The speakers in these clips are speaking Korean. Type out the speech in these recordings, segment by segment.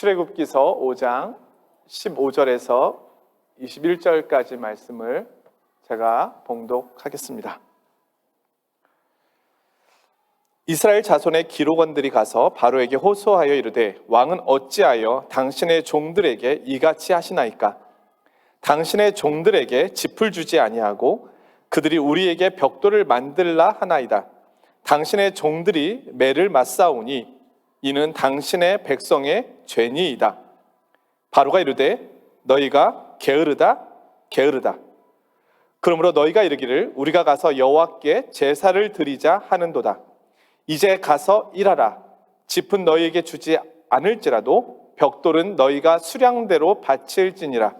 출애굽기서 5장 15절에서 21절까지 말씀을 제가 봉독하겠습니다. 이스라엘 자손의 기록원들이 가서 바로에게 호소하여 이르되 왕은 어찌하여 당신의 종들에게 이같이 하시나이까? 당신의 종들에게 짚을 주지 아니하고 그들이 우리에게 벽돌을 만들라 하나이다. 당신의 종들이 매를 맞사오니 이는 당신의 백성의 죄니이다. 바로가 이르되 너희가 게으르다 게으르다. 그러므로 너희가 이르기를 우리가 가서 여호와께 제사를 드리자 하는도다. 이제 가서 일하라. 짚은 너희에게 주지 않을지라도 벽돌은 너희가 수량대로 바칠지니라.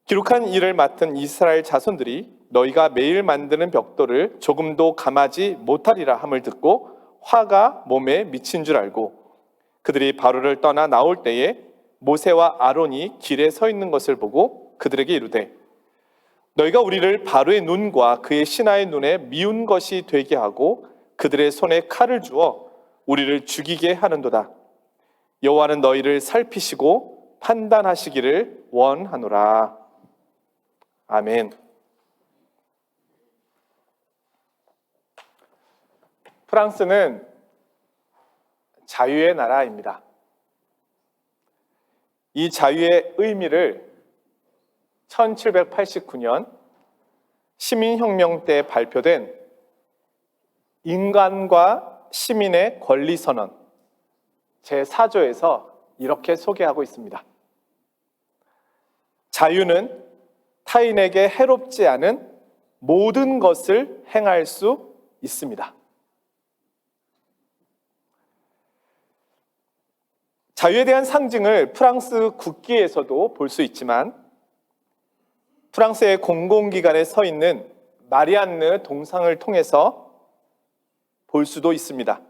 기록한 일을 맡은 이스라엘 자손들이 너희가 매일 만드는 벽돌을 조금도 감하지 못하리라 함을 듣고 화가 몸에 미친 줄 알고 그들이 바로를 떠나 나올 때에 모세와 아론이 길에 서 있는 것을 보고 그들에게 이르되 너희가 우리를 바로의 눈과 그의 신하의 눈에 미운 것이 되게 하고 그들의 손에 칼을 주어 우리를 죽이게 하는도다. 여호와는 너희를 살피시고 판단하시기를 원하노라. 아멘. 프랑스는 자유의 나라입니다. 이 자유의 의미를 1789년 시민혁명 때 발표된 인간과 시민의 권리선언 제4조에서 이렇게 소개하고 있습니다. 자유는 타인에게 해롭지 않은 모든 것을 행할 수 있습니다. 자유에 대한 상징을 프랑스 국기에서도 볼 수 있지만 프랑스의 공공기관에 서 있는 마리안느 동상을 통해서 볼 수도 있습니다.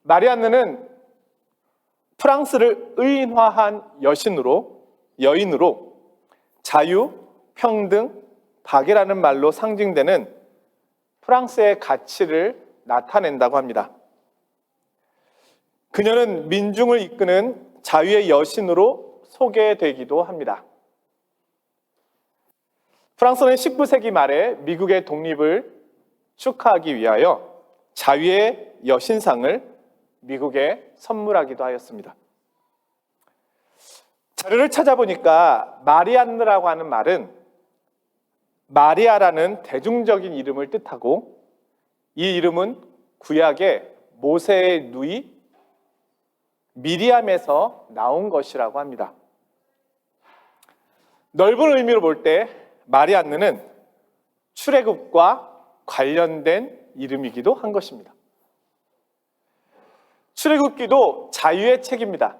마리안느는 프랑스를 의인화한 여인으로 자유, 평등, 박애라는 말로 상징되는 프랑스의 가치를 나타낸다고 합니다. 그녀는 민중을 이끄는 자유의 여신으로 소개되기도 합니다. 프랑스는 19세기 말에 미국의 독립을 축하하기 위하여 자유의 여신상을 미국에 선물하기도 하였습니다. 자료를 찾아보니까 마리안느라고 하는 말은 마리아라는 대중적인 이름을 뜻하고 이 이름은 구약의 모세의 누이 미리암에서 나온 것이라고 합니다. 넓은 의미로 볼 때 마리안느는 출애굽과 관련된 이름이기도 한 것입니다. 출애굽기도 자유의 책입니다.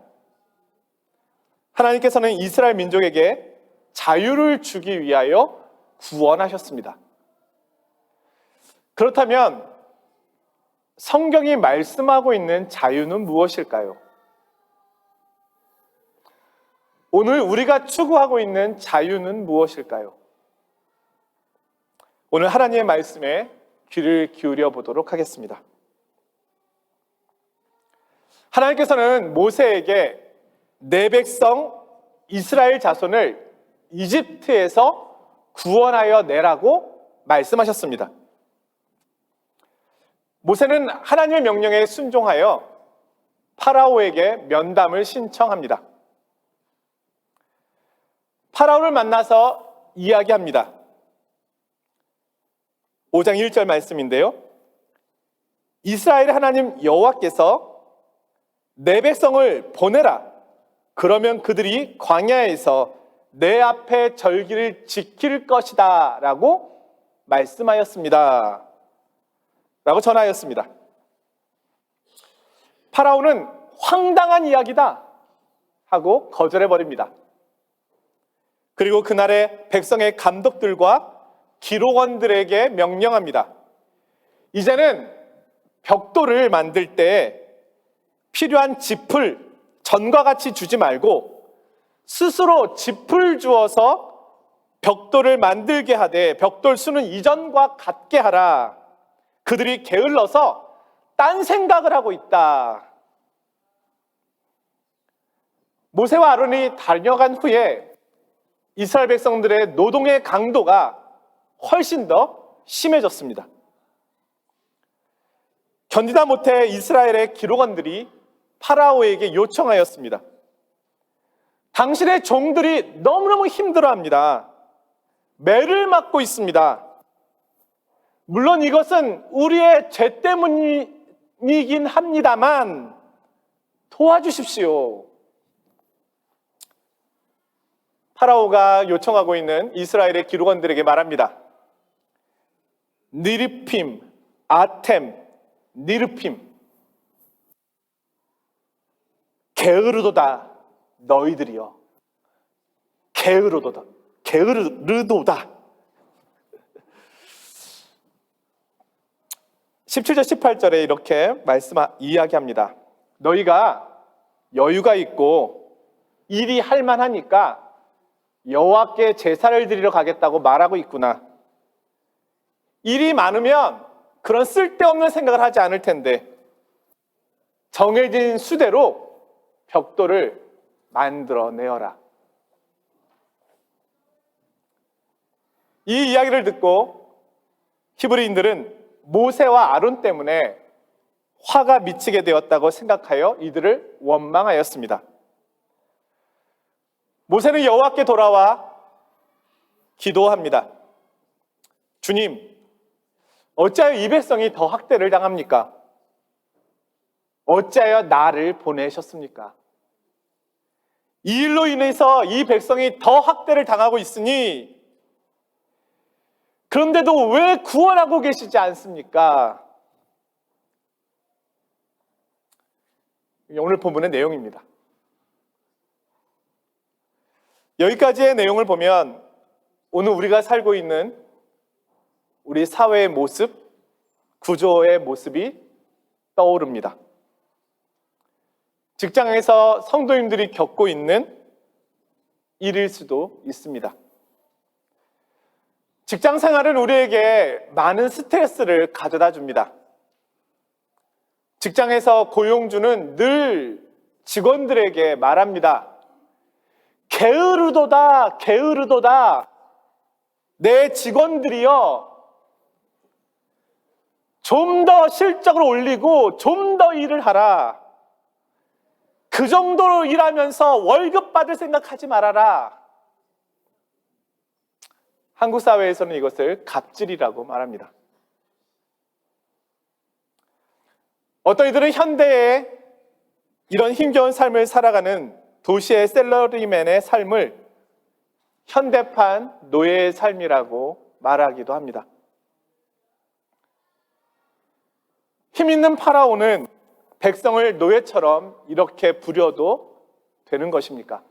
하나님께서는 이스라엘 민족에게 자유를 주기 위하여 구원하셨습니다. 그렇다면 성경이 말씀하고 있는 자유는 무엇일까요? 오늘 우리가 추구하고 있는 자유는 무엇일까요? 오늘 하나님의 말씀에 귀를 기울여 보도록 하겠습니다. 하나님께서는 모세에게 내 백성 이스라엘 자손을 이집트에서 구원하여 내라고 말씀하셨습니다. 모세는 하나님의 명령에 순종하여 파라오에게 면담을 신청합니다. 파라오를 만나서 이야기합니다. 5장 1절 말씀인데요. 이스라엘의 하나님 여호와께서 내 백성을 보내라. 그러면 그들이 광야에서 내 앞에 절기를 지킬 것이다 라고 말씀하였습니다. 라고 전하였습니다. 파라오는 황당한 이야기다 하고 거절해버립니다. 그리고 그날의 백성의 감독들과 기록원들에게 명령합니다. 이제는 벽돌을 만들 때 필요한 짚을 전과 같이 주지 말고 스스로 짚을 주어서 벽돌을 만들게 하되 벽돌 수는 이전과 같게 하라. 그들이 게을러서 딴 생각을 하고 있다. 모세와 아론이 달려간 후에 이스라엘 백성들의 노동의 강도가 훨씬 더 심해졌습니다. 견디다 못해 이스라엘의 기록원들이 파라오에게 요청하였습니다. 당신의 종들이 너무너무 힘들어합니다. 매를 맞고 있습니다. 물론 이것은 우리의 죄 때문이긴 합니다만 도와주십시오. 파라오가 요청하고 있는 이스라엘의 기록원들에게 말합니다. 니르핌, 아템, 니르핌, 게으르도다 너희들이여. 게으르도다. 게으르도다. 17절 18절에 이렇게 이야기합니다. 너희가 여유가 있고 일이 할 만하니까 여호와께 제사를 드리러 가겠다고 말하고 있구나. 일이 많으면 그런 쓸데없는 생각을 하지 않을 텐데 정해진 수대로 벽돌을 만들어내어라. 이 이야기를 듣고 히브리인들은 모세와 아론 때문에 화가 미치게 되었다고 생각하여 이들을 원망하였습니다. 모세는 여호와께 돌아와 기도합니다. 주님, 어찌하여 이 백성이 더 학대를 당합니까? 어찌하여 나를 보내셨습니까? 이 일로 인해서 이 백성이 더 학대를 당하고 있으니 그런데도 왜 구원하고 계시지 않습니까? 오늘 본문의 내용입니다. 여기까지의 내용을 보면 오늘 우리가 살고 있는 우리 사회의 모습, 구조의 모습이 떠오릅니다. 직장에서 성도님들이 겪고 있는 일일 수도 있습니다. 직장 생활은 우리에게 많은 스트레스를 가져다 줍니다. 직장에서 고용주는 늘 직원들에게 말합니다. 게으르도다, 게으르도다. 내 직원들이여, 좀 더 실적을 올리고 좀 더 일을 하라. 그 정도로 일하면서 월급 받을 생각하지 말아라. 한국 사회에서는 이것을 갑질이라고 말합니다. 어떤 이들은 현대의 이런 힘겨운 삶을 살아가는 도시의 샐러리맨의 삶을 현대판 노예의 삶이라고 말하기도 합니다. 힘 있는 파라오는 백성을 노예처럼 이렇게 부려도 되는 것입니까?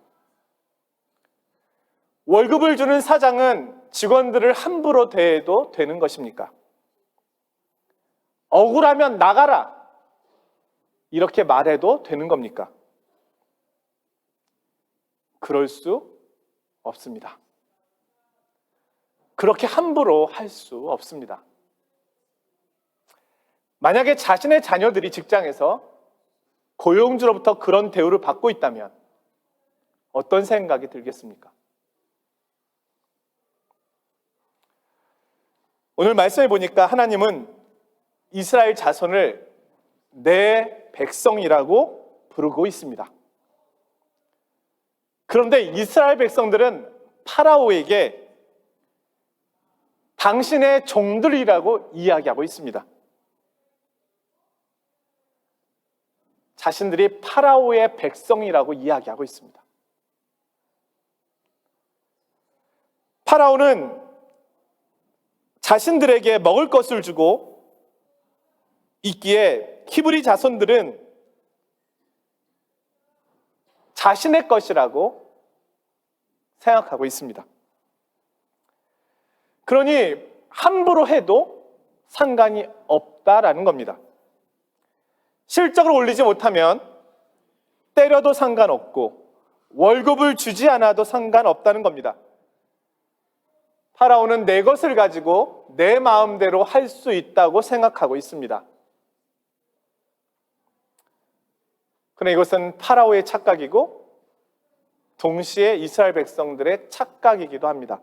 월급을 주는 사장은 직원들을 함부로 대해도 되는 것입니까? 억울하면 나가라. 이렇게 말해도 되는 겁니까? 그럴 수 없습니다. 그렇게 함부로 할 수 없습니다. 만약에 자신의 자녀들이 직장에서 고용주로부터 그런 대우를 받고 있다면 어떤 생각이 들겠습니까? 오늘 말씀해 보니까 하나님은 이스라엘 자손을 내 백성이라고 부르고 있습니다. 그런데 이스라엘 백성들은 파라오에게 당신의 종들이라고 이야기하고 있습니다. 자신들이 파라오의 백성이라고 이야기하고 있습니다. 파라오는 자신들에게 먹을 것을 주고 있기에 히브리 자손들은 자신의 것이라고 생각하고 있습니다. 그러니 함부로 해도 상관이 없다라는 겁니다. 실적을 올리지 못하면 때려도 상관없고 월급을 주지 않아도 상관없다는 겁니다. 파라오는 내 것을 가지고 내 마음대로 할 수 있다고 생각하고 있습니다. 그러나 이것은 파라오의 착각이고 동시에 이스라엘 백성들의 착각이기도 합니다.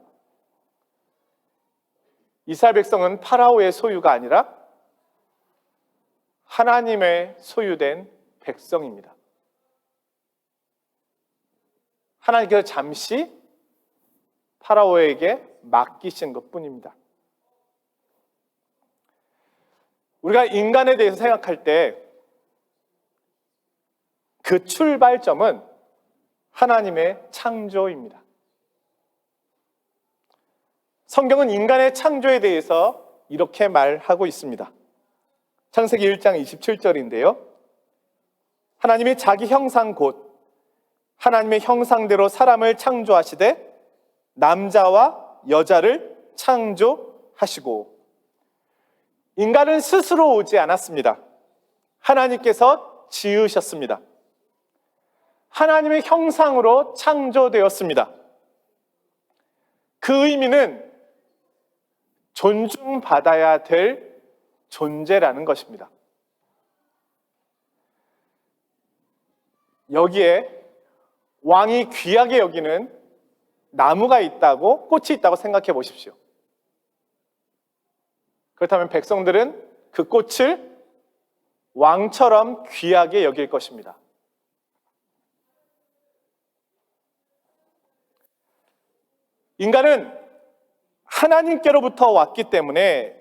이스라엘 백성은 파라오의 소유가 아니라 하나님의 소유된 백성입니다. 하나님께서 잠시 파라오에게 맡기신 것뿐입니다. 우리가 인간에 대해서 생각할 때 그 출발점은 하나님의 창조입니다. 성경은 인간의 창조에 대해서 이렇게 말하고 있습니다. 창세기 1장 27절인데요. 하나님이 자기 형상 곧 하나님의 형상대로 사람을 창조하시되 남자와 여자를 창조하시고. 인간은 스스로 오지 않았습니다. 하나님께서 지으셨습니다. 하나님의 형상으로 창조되었습니다. 그 의미는 존중받아야 될 존재라는 것입니다. 여기에 왕이 귀하게 여기는 나무가 있다고, 꽃이 있다고 생각해 보십시오. 그렇다면 백성들은 그 꽃을 왕처럼 귀하게 여길 것입니다. 인간은 하나님께로부터 왔기 때문에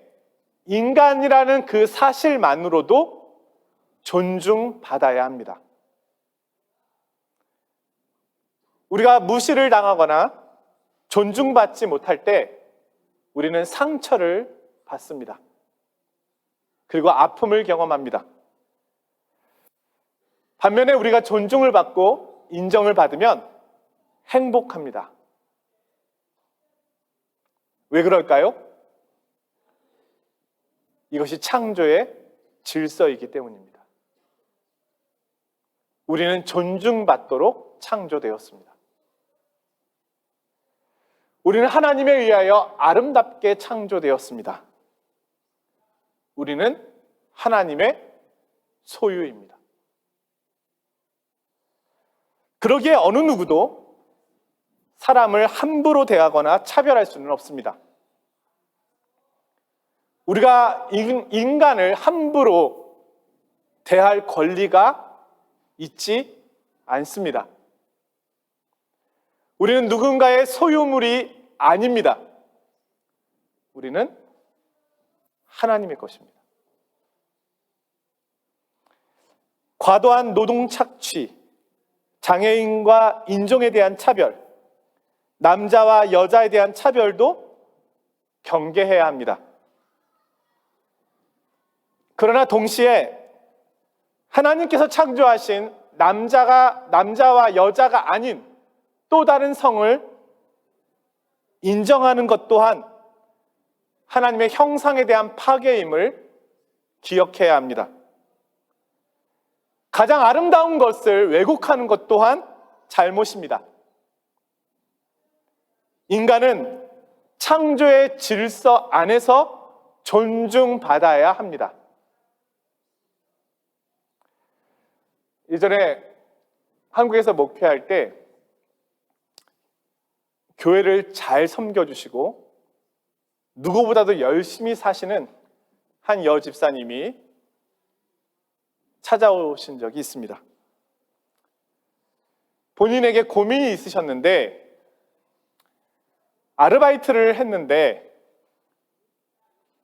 인간이라는 그 사실만으로도 존중받아야 합니다. 우리가 무시를 당하거나 존중받지 못할 때 우리는 상처를 받습니다. 그리고 아픔을 경험합니다. 반면에 우리가 존중을 받고 인정을 받으면 행복합니다. 왜 그럴까요? 이것이 창조의 질서이기 때문입니다. 우리는 존중받도록 창조되었습니다. 우리는 하나님에 의하여 아름답게 창조되었습니다. 우리는 하나님의 소유입니다. 그러기에 어느 누구도 사람을 함부로 대하거나 차별할 수는 없습니다. 우리가 인간을 함부로 대할 권리가 있지 않습니다. 우리는 누군가의 소유물이 아닙니다. 우리는 하나님의 것입니다. 과도한 노동 착취, 장애인과 인종에 대한 차별, 남자와 여자에 대한 차별도 경계해야 합니다. 그러나 동시에 하나님께서 창조하신 남자와 여자가 아닌 또 다른 성을 인정하는 것 또한 하나님의 형상에 대한 파괴임을 기억해야 합니다. 가장 아름다운 것을 왜곡하는 것 또한 잘못입니다. 인간은 창조의 질서 안에서 존중받아야 합니다. 예전에 한국에서 목회할 때 교회를 잘 섬겨주시고 누구보다도 열심히 사시는 한 여집사님이 찾아오신 적이 있습니다. 본인에게 고민이 있으셨는데 아르바이트를 했는데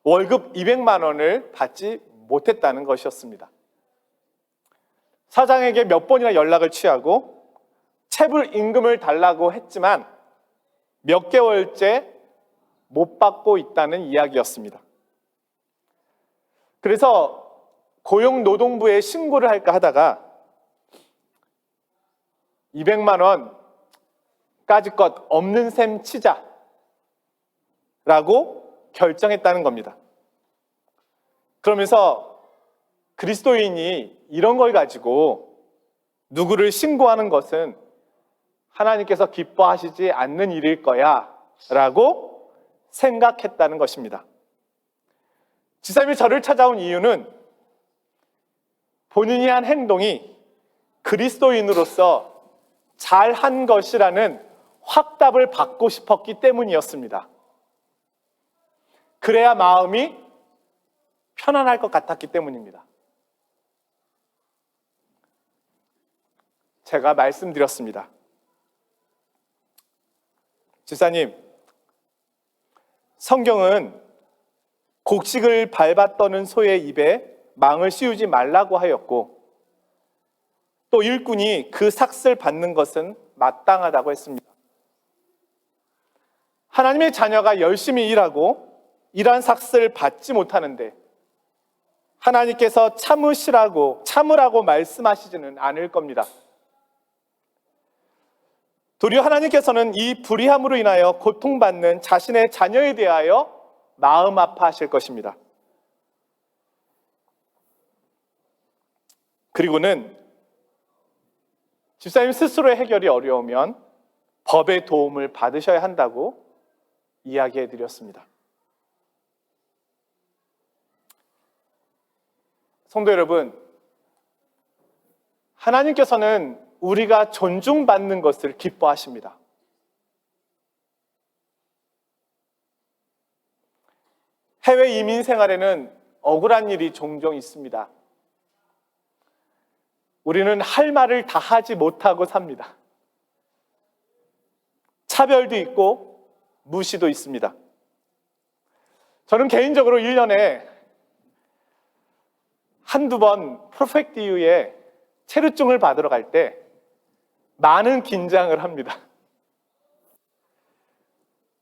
월급 200만 원을 받지 못했다는 것이었습니다. 사장에게 몇 번이나 연락을 취하고 체불 임금을 달라고 했지만 몇 개월째 못 받고 있다는 이야기였습니다. 그래서 고용노동부에 신고를 할까 하다가 200만 원까지 것 없는 셈 치자라고 결정했다는 겁니다. 그러면서 그리스도인이 이런 걸 가지고 누구를 신고하는 것은 하나님께서 기뻐하시지 않는 일일 거야 라고 생각했다는 것입니다. 지사님이 저를 찾아온 이유는 본인이 한 행동이 그리스도인으로서 잘한 것이라는 확답을 받고 싶었기 때문이었습니다. 그래야 마음이 편안할 것 같았기 때문입니다. 제가 말씀드렸습니다. 집사님, 성경은 곡식을 밟아 떠는 소의 입에 망을 씌우지 말라고 하였고, 또 일꾼이 그 삭슬 받는 것은 마땅하다고 했습니다. 하나님의 자녀가 열심히 일하고 일한 삭슬을 받지 못하는데 하나님께서 참으라고 말씀하시지는 않을 겁니다. 도리어 하나님께서는 이 불의함으로 인하여 고통받는 자신의 자녀에 대하여 마음 아파하실 것입니다. 그리고는 집사님 스스로의 해결이 어려우면 법의 도움을 받으셔야 한다고 이야기해 드렸습니다. 성도 여러분, 하나님께서는 우리가 존중받는 것을 기뻐하십니다. 해외 이민 생활에는 억울한 일이 종종 있습니다. 우리는 할 말을 다 하지 못하고 삽니다. 차별도 있고 무시도 있습니다. 저는 개인적으로 1년에 한두 번 퍼펙트 이후에 체류증을 받으러 갈 때 많은 긴장을 합니다.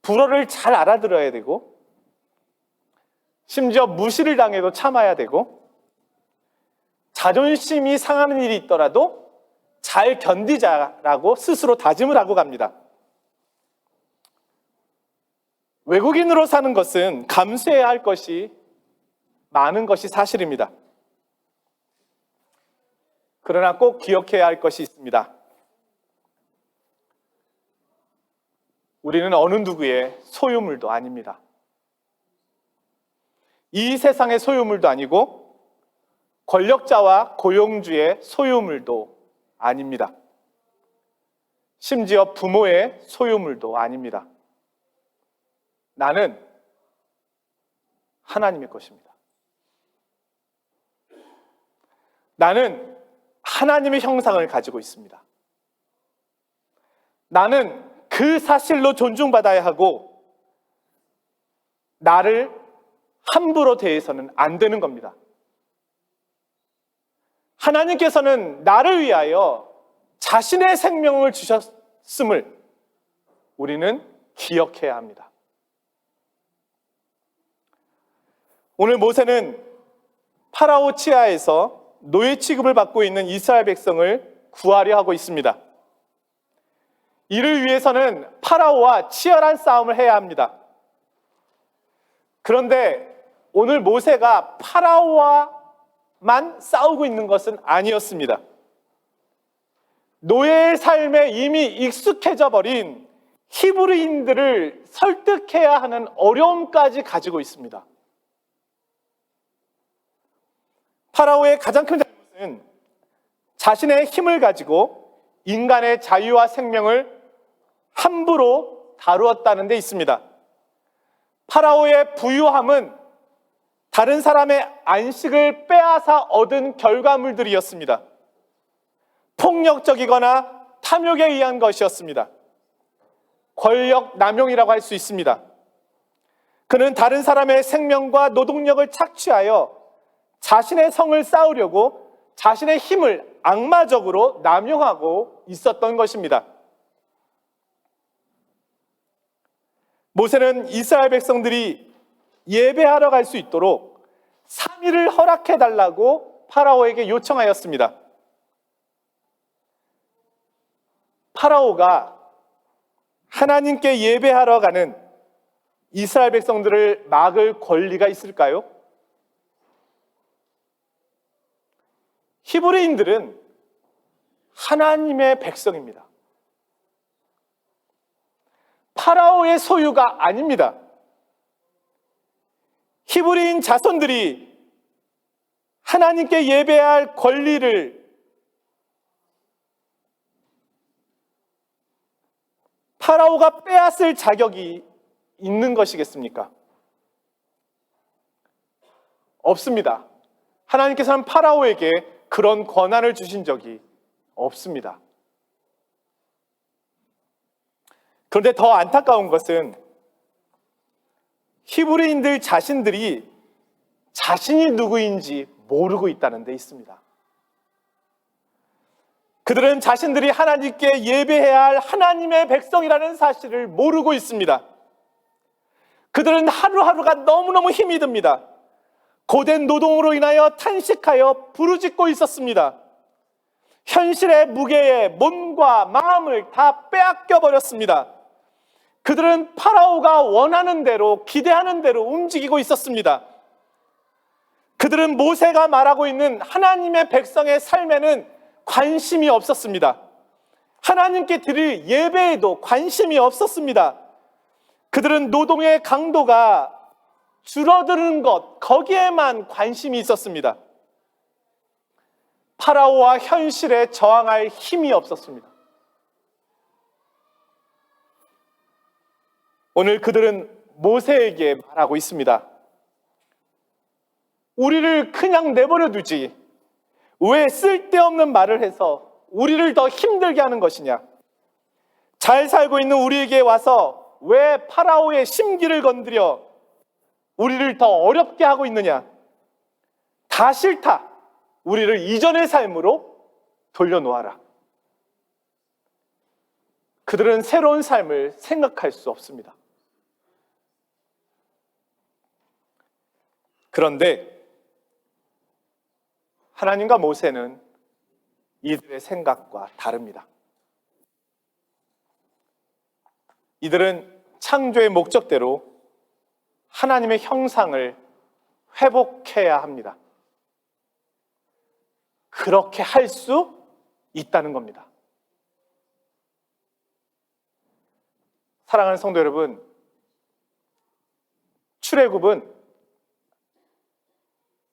불어를 잘 알아들어야 되고, 심지어 무시를 당해도 참아야 되고, 자존심이 상하는 일이 있더라도 잘 견디자라고 스스로 다짐을 하고 갑니다. 외국인으로 사는 것은 감수해야 할 것이 많은 것이 사실입니다. 그러나 꼭 기억해야 할 것이 있습니다. 우리는 어느 누구의 소유물도 아닙니다. 이 세상의 소유물도 아니고 권력자와 고용주의 소유물도 아닙니다. 심지어 부모의 소유물도 아닙니다. 나는 하나님의 것입니다. 나는 하나님의 형상을 가지고 있습니다. 나는 그 사실로 존중받아야 하고 나를 함부로 대해서는 안 되는 겁니다. 하나님께서는 나를 위하여 자신의 생명을 주셨음을 우리는 기억해야 합니다. 오늘 모세는 파라오 치하에서 노예 취급을 받고 있는 이스라엘 백성을 구하려 하고 있습니다. 이를 위해서는 파라오와 치열한 싸움을 해야 합니다. 그런데 오늘 모세가 파라오와만 싸우고 있는 것은 아니었습니다. 노예의 삶에 이미 익숙해져 버린 히브리인들을 설득해야 하는 어려움까지 가지고 있습니다. 파라오의 가장 큰 잘못은 자신의 힘을 가지고 인간의 자유와 생명을 함부로 다루었다는 데 있습니다. 파라오의 부유함은 다른 사람의 안식을 빼앗아 얻은 결과물들이었습니다. 폭력적이거나 탐욕에 의한 것이었습니다. 권력 남용이라고 할 수 있습니다. 그는 다른 사람의 생명과 노동력을 착취하여 자신의 성을 쌓으려고 자신의 힘을 악마적으로 남용하고 있었던 것입니다. 모세는 이스라엘 백성들이 예배하러 갈 수 있도록 3일을 허락해달라고 파라오에게 요청하였습니다. 파라오가 하나님께 예배하러 가는 이스라엘 백성들을 막을 권리가 있을까요? 히브리인들은 하나님의 백성입니다. 파라오의 소유가 아닙니다. 히브리인 자손들이 하나님께 예배할 권리를 파라오가 빼앗을 자격이 있는 것이겠습니까? 없습니다. 하나님께서는 파라오에게 그런 권한을 주신 적이 없습니다. 그런데 더 안타까운 것은 히브리인들 자신들이 자신이 누구인지 모르고 있다는 데 있습니다. 그들은 자신들이 하나님께 예배해야 할 하나님의 백성이라는 사실을 모르고 있습니다. 그들은 하루하루가 너무너무 힘이 듭니다. 고된 노동으로 인하여 탄식하여 부르짖고 있었습니다. 현실의 무게에 몸과 마음을 다 빼앗겨 버렸습니다. 그들은 파라오가 원하는 대로, 기대하는 대로 움직이고 있었습니다. 그들은 모세가 말하고 있는 하나님의 백성의 삶에는 관심이 없었습니다. 하나님께 드릴 예배에도 관심이 없었습니다. 그들은 노동의 강도가 줄어드는 것, 거기에만 관심이 있었습니다. 파라오와 현실에 저항할 힘이 없었습니다. 오늘 그들은 모세에게 말하고 있습니다. 우리를 그냥 내버려 두지 왜 쓸데없는 말을 해서 우리를 더 힘들게 하는 것이냐? 잘 살고 있는 우리에게 와서 왜 파라오의 심기를 건드려 우리를 더 어렵게 하고 있느냐? 다 싫다. 우리를 이전의 삶으로 돌려놓아라. 그들은 새로운 삶을 생각할 수 없습니다. 그런데 하나님과 모세는 이들의 생각과 다릅니다. 이들은 창조의 목적대로 하나님의 형상을 회복해야 합니다. 그렇게 할 수 있다는 겁니다. 사랑하는 성도 여러분, 출애굽은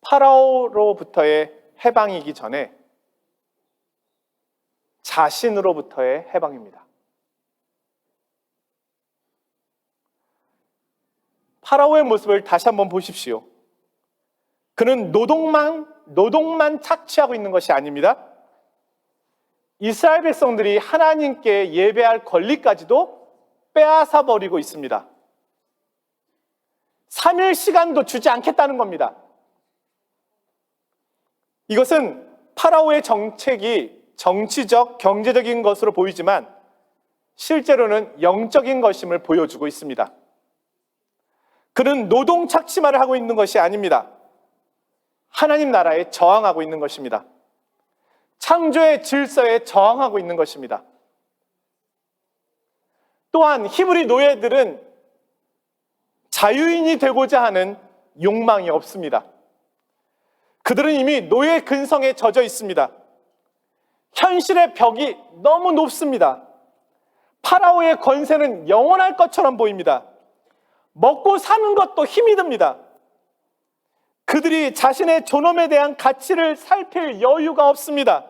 파라오로부터의 해방이기 전에 자신으로부터의 해방입니다. 파라오의 모습을 다시 한번 보십시오. 그는 노동만 착취하고 있는 것이 아닙니다. 이스라엘 백성들이 하나님께 예배할 권리까지도 빼앗아 버리고 있습니다. 3일 시간도 주지 않겠다는 겁니다. 이것은 파라오의 정책이 정치적, 경제적인 것으로 보이지만 실제로는 영적인 것임을 보여주고 있습니다. 그는 노동 착취만을 하고 있는 것이 아닙니다. 하나님 나라에 저항하고 있는 것입니다. 창조의 질서에 저항하고 있는 것입니다. 또한 히브리 노예들은 자유인이 되고자 하는 욕망이 없습니다. 그들은 이미 노예 근성에 젖어 있습니다. 현실의 벽이 너무 높습니다. 파라오의 권세는 영원할 것처럼 보입니다. 먹고 사는 것도 힘이 듭니다. 그들이 자신의 존엄에 대한 가치를 살필 여유가 없습니다.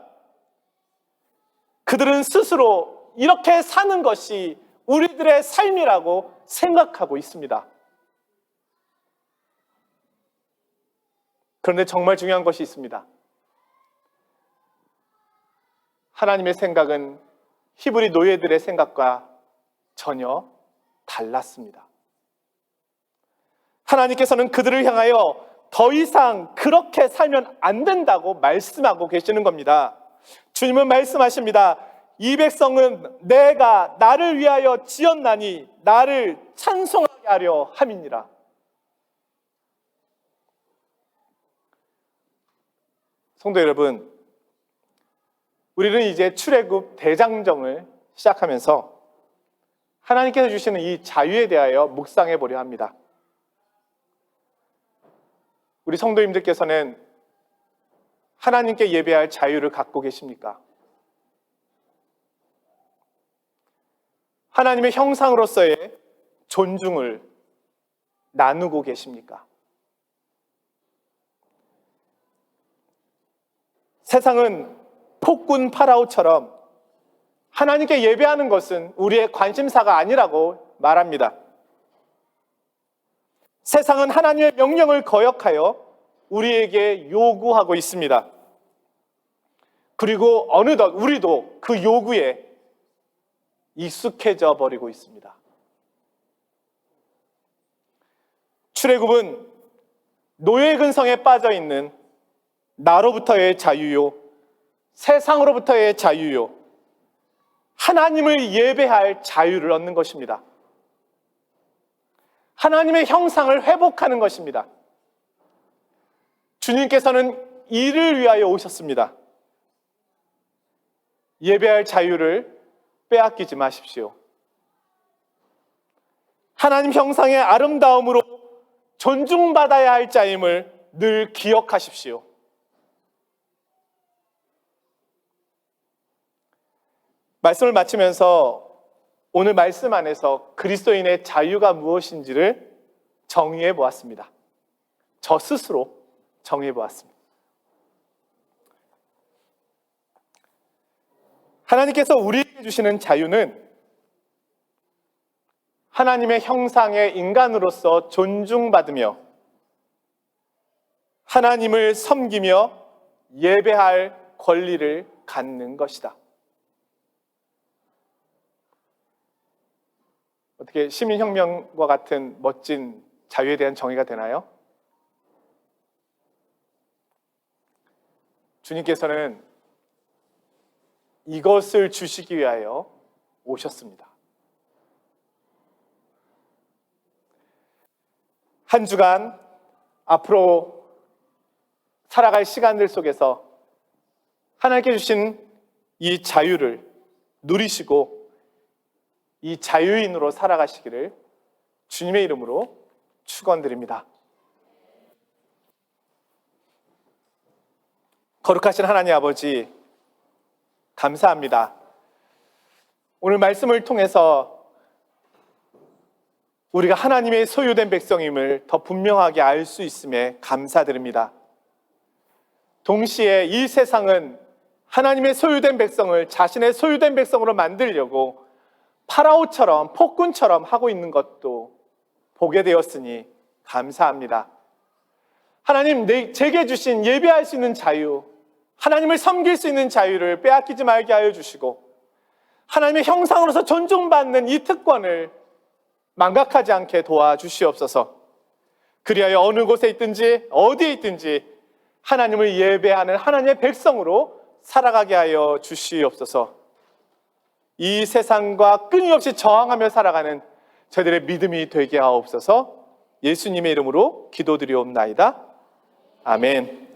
그들은 스스로 이렇게 사는 것이 우리들의 삶이라고 생각하고 있습니다. 그런데 정말 중요한 것이 있습니다. 하나님의 생각은 히브리 노예들의 생각과 전혀 달랐습니다. 하나님께서는 그들을 향하여 더 이상 그렇게 살면 안 된다고 말씀하고 계시는 겁니다. 주님은 말씀하십니다. 이 백성은 내가 나를 위하여 지었나니 나를 찬송하게 하려 함이니라. 성도 여러분, 우리는 이제 출애굽 대장정을 시작하면서 하나님께서 주시는 이 자유에 대하여 묵상해 보려 합니다. 우리 성도님들께서는 하나님께 예배할 자유를 갖고 계십니까? 하나님의 형상으로서의 존중을 나누고 계십니까? 세상은 폭군 파라오처럼 하나님께 예배하는 것은 우리의 관심사가 아니라고 말합니다. 세상은 하나님의 명령을 거역하여 우리에게 요구하고 있습니다. 그리고 어느덧 우리도 그 요구에 익숙해져 버리고 있습니다. 출애굽은 노예 근성에 빠져 있는 나로부터의 자유요, 세상으로부터의 자유요, 하나님을 예배할 자유를 얻는 것입니다. 하나님의 형상을 회복하는 것입니다. 주님께서는 이를 위하여 오셨습니다. 예배할 자유를 빼앗기지 마십시오. 하나님 형상의 아름다움으로 존중받아야 할 자임을 늘 기억하십시오. 말씀을 마치면서 오늘 말씀 안에서 그리스도인의 자유가 무엇인지를 정의해 보았습니다. 저 스스로 정의해 보았습니다. 하나님께서 우리에게 주시는 자유는 하나님의 형상의 인간으로서 존중받으며 하나님을 섬기며 예배할 권리를 갖는 것이다. 어떻게 시민혁명과 같은 멋진 자유에 대한 정의가 되나요? 주님께서는 이것을 주시기 위하여 오셨습니다. 한 주간 앞으로 살아갈 시간들 속에서 하나님께 주신 이 자유를 누리시고 이 자유인으로 살아가시기를 주님의 이름으로 축원드립니다. 거룩하신 하나님 아버지, 감사합니다. 오늘 말씀을 통해서 우리가 하나님의 소유된 백성임을 더 분명하게 알 수 있음에 감사드립니다. 동시에 이 세상은 하나님의 소유된 백성을 자신의 소유된 백성으로 만들려고 파라오처럼 폭군처럼 하고 있는 것도 보게 되었으니 감사합니다. 하나님, 제게 주신 예배할 수 있는 자유, 하나님을 섬길 수 있는 자유를 빼앗기지 말게 하여 주시고 하나님의 형상으로서 존중받는 이 특권을 망각하지 않게 도와주시옵소서. 그리하여 어느 곳에 있든지 어디에 있든지 하나님을 예배하는 하나님의 백성으로 살아가게 하여 주시옵소서. 이 세상과 끊임없이 저항하며 살아가는 저희들의 믿음이 되게 하옵소서. 예수님의 이름으로 기도드리옵나이다. 아멘.